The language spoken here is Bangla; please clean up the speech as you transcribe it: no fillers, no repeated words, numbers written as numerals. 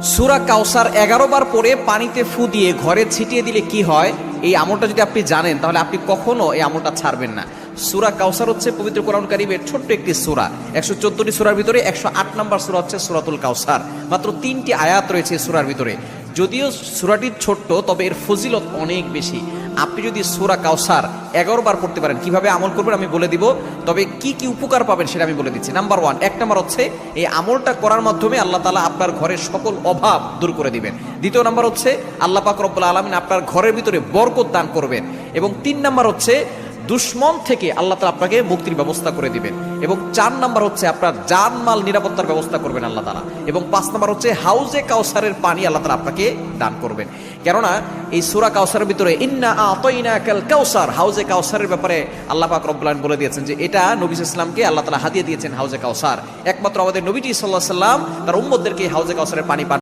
সূরা কাউসার 11 বার পরে পানিতে ফু দিয়ে ঘরে ছিটিয়ে দিলে কি হয়, এই আমলটা যদি আপনি জানেন তাহলে আপনি কখনো এই আমলটা ছাড়বেন না। সূরা কাউসার হচ্ছে পবিত্র কোরআন কারীমের ছোট্ট একটি সূরা। 114টি সূরার ভিতরে 108 নম্বর সূরা হচ্ছে সূরাতুল কাউসার। মাত্র 3টি আয়াত রয়েছে এই সূরার ভিতরে। যদিও সূরাটি ছোট্ট, তবে এর ফজিলত অনেক বেশি। আপনি যদি সূরা কাউসার 11 বার পড়তে পারেন, কিভাবে আমল করবেন আমি বলে দিব, তবে কি কি উপকার পাবেন সেটা আমি বলে দিচ্ছি। নাম্বার 1, 1 নাম্বার হচ্ছে এই আমলটা করার মাধ্যমে আল্লাহ তাআলা আপনার ঘরের সকল অভাব দূর করে দিবেন। দ্বিতীয় নাম্বার হচ্ছে আল্লাহ পাক রব্বুল আলামিন আপনার ঘরের ভিতরে বরকত দান করবেন। এবং 3 নাম্বার হচ্ছে দুশ্মন থেকে আল্লাহ তাআলা আপনাকে মুক্তির ব্যবস্থা করে দিবেন। এবং 4 নাম্বার হচ্ছে আপনার জানমাল নিরাপত্তার ব্যবস্থা করবেন আল্লাহ তাআলা। এবং 5 নাম্বার হচ্ছে হাউজে কাউসারের পানি আল্লাহ তাআলা আপনাকে দান করবেন। কেননা এই সূরা কাউসারের ভিতরে ইন্না আতাইনাকাল কাউসার, হাউজে কাউসারের ব্যাপারে আল্লাহ পাক রব্বুল আলামিন বলে দিয়েছেন যে এটা নবী সাল্লাল্লাহু আলাইহি ওয়াসাল্লামকে আল্লাহ তাআলা হাদিয়া দিয়েছেন হাউজে কাউসার। একমাত্র আমাদের নবীজি সাল্লাল্লাহু আলাইহি ওয়াসাল্লাম তার উম্মতদেরকে হাউজে কাউসারের পানি পান